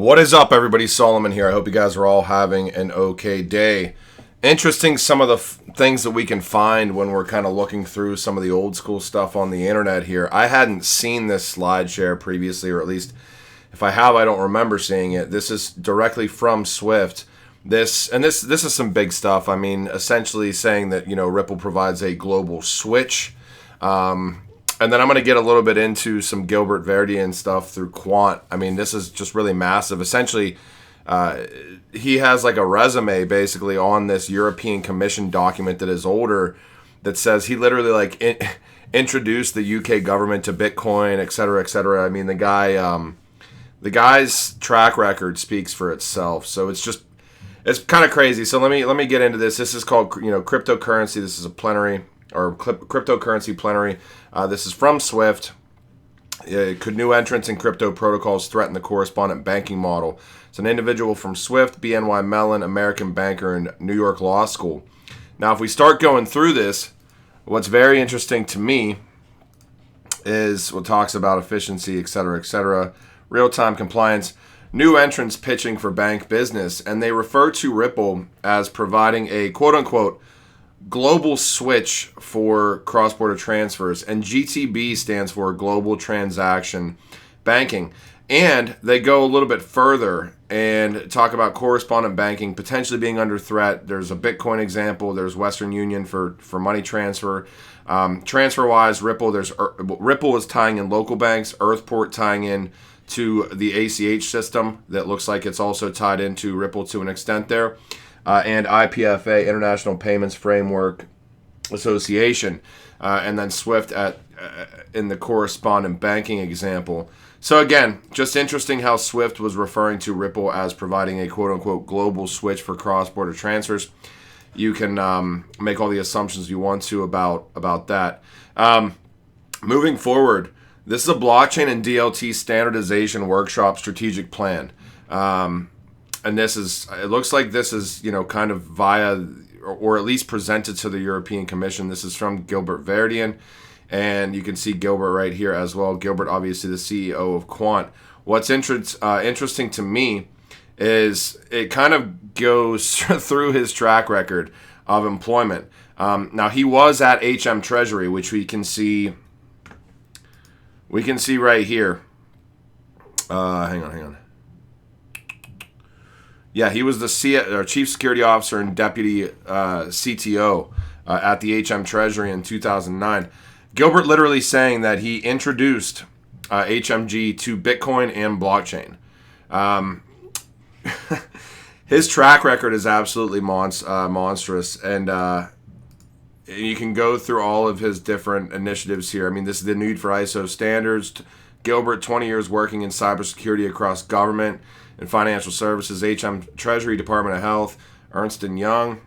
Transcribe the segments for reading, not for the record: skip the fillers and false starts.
What is up, everybody? Solomon here. I hope you guys are all having an okay day. Interesting, some of the things that we can find when we're kind of looking through some of the old school stuff on the internet here. I hadn't seen this slide share previously, or at least if I have, I don't remember seeing it. This is directly from Swift. This is some big stuff. I mean, essentially saying that, Ripple provides a global switch. And then I'm going to get a little bit into some Gilbert Verdian stuff through Quant. I mean, this is just really massive. Essentially, he has like a resume basically on this European Commission document that is older that says he literally introduced the UK government to Bitcoin, et cetera, et cetera. I mean, the guy's track record speaks for itself. So it's kind of crazy. So let me get into this. This is called, cryptocurrency. This is a plenary. Or cryptocurrency plenary. This is from Swift. Could new entrants in crypto protocols threaten the correspondent banking model? It's an individual from Swift, BNY Mellon, American banker, and New York Law School. Now, if we start going through this, what's very interesting to me is what talks about efficiency, et cetera, real-time compliance, new entrants pitching for bank business, and they refer to Ripple as providing a quote-unquote global switch for cross-border transfers, and GTB stands for Global Transaction Banking. And they go a little bit further and talk about correspondent banking potentially being under threat. There's a Bitcoin example. There's Western Union for money transfer. Transfer-wise, Ripple is tying in local banks. Earthport tying in to the ACH system that looks like it's also tied into Ripple to an extent there. And IPFA, International Payments Framework Association, and then Swift in the correspondent banking example. So again, just interesting how Swift was referring to Ripple as providing a quote-unquote global switch for cross-border transfers. You can make all the assumptions you want to about that. Moving forward, this is a blockchain and DLT standardization workshop strategic plan. And it looks like this is, kind of via, or at least presented to the European Commission. This is from Gilbert Verdian, and you can see Gilbert right here as well. Gilbert, obviously the CEO of Quant. What's interesting to me is it kind of goes through his track record of employment. Now, he was at HM Treasury, which we can see right here. Hang on. Yeah, he was the Chief Security Officer and Deputy CTO at the HM Treasury in 2009. Gilbert literally saying that he introduced HMG to Bitcoin and blockchain. His track record is absolutely monstrous, and you can go through all of his different initiatives here. I mean, this is the need for ISO standards. Gilbert, 20 years working in cybersecurity across government and financial services, HM Treasury, Department of Health, Ernst & Young.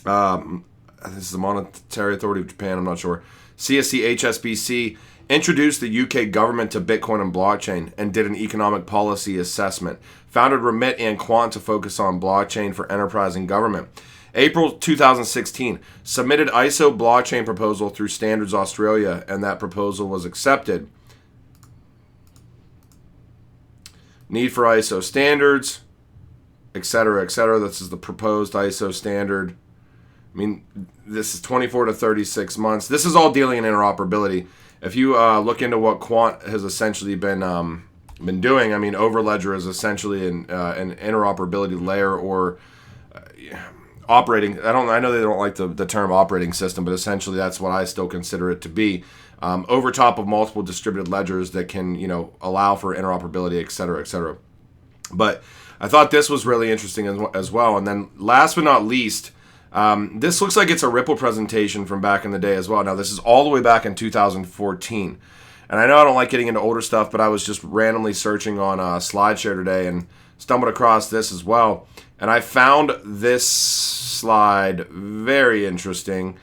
This is the Monetary Authority of Japan, I'm not sure. CSC HSBC introduced the UK government to Bitcoin and blockchain and did an economic policy assessment. Founded Remit and Quant to focus on blockchain for enterprise and government. April 2016, submitted ISO blockchain proposal through Standards Australia, and that proposal was accepted. Need for ISO standards, et cetera. This is the proposed ISO standard. I mean, this is 24 to 36 months. This is all dealing in interoperability. If you look into what Quant has essentially been doing, I mean, Overledger is essentially an interoperability layer or operating. I know they don't like the term operating system, but essentially that's what I still consider it to be. Over top of multiple distributed ledgers that can, allow for interoperability, et cetera. But I thought this was really interesting as well. And then last but not least, this looks like it's a Ripple presentation from back in the day as well. Now, this is all the way back in 2014. And I know I don't like getting into older stuff, but I was just randomly searching on SlideShare today and stumbled across this as well. And I found this slide very interesting.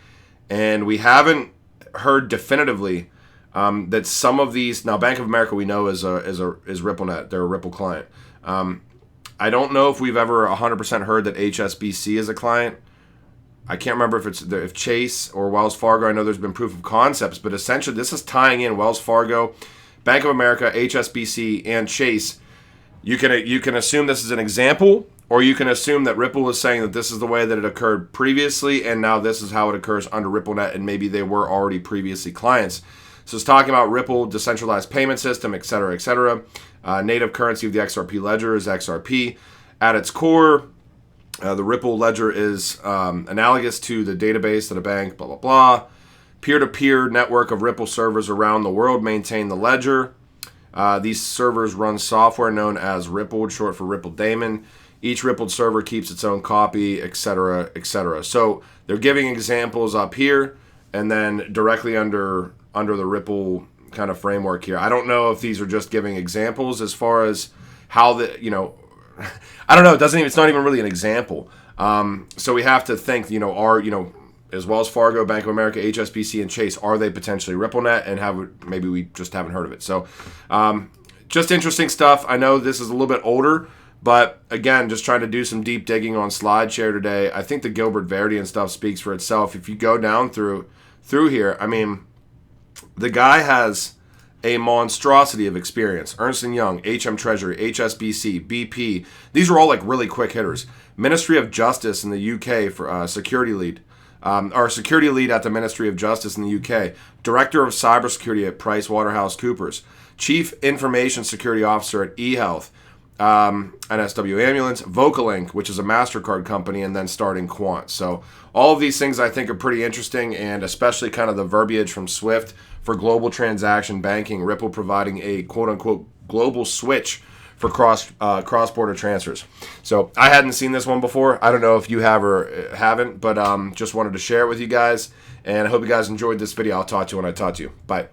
And we haven't heard definitively that some of these, now Bank of America we know is RippleNet, they're a Ripple client. I don't know if we've ever 100% heard that HSBC is a client. I can't remember if Chase or Wells Fargo. I know there's been proof of concepts, but essentially this is tying in Wells Fargo, Bank of America, HSBC, and Chase You can assume this is an example, or you can assume that Ripple is saying that this is the way that it occurred previously, and now this is how it occurs under RippleNet, and maybe they were already previously clients. So it's talking about Ripple, decentralized payment system, et cetera, et cetera. Native currency of the XRP ledger is XRP. At its core, the Ripple ledger is analogous to the database that a bank, blah, blah, blah. Peer-to-peer network of Ripple servers around the world maintain the ledger. These servers run software known as Rippled, short for Ripple Daemon. Each Rippled server keeps its own copy, etc., etc. So they're giving examples up here, and then directly under the Ripple kind of framework here. I don't know if these are just giving examples as far as how the, I don't know. It's not even really an example. So we have to think, as Wells Fargo, Bank of America, HSBC, and Chase, are they potentially RippleNet, and maybe we just haven't heard of it. So just interesting stuff. I know this is a little bit older, but again, just trying to do some deep digging on SlideShare today. I think the Gilbert Verdian stuff speaks for itself. If you go down through here, I mean, the guy has a monstrosity of experience. Ernst & Young, HM Treasury, HSBC, BP. These are all like really quick hitters. Ministry of Justice in the UK for security lead. Our security lead at the Ministry of Justice in the UK. Director of Cybersecurity at PricewaterhouseCoopers. Chief Information Security Officer at eHealth. NSW Ambulance, Vocalink, which is a MasterCard company, and then starting Quant. So all of these things I think are pretty interesting, and especially kind of the verbiage from Swift for global transaction banking, Ripple providing a quote-unquote global switch for cross-border transfers. So I hadn't seen this one before. I don't know if you have or haven't, but just wanted to share it with you guys, and I hope you guys enjoyed this video. I'll talk to you when I talk to you. Bye.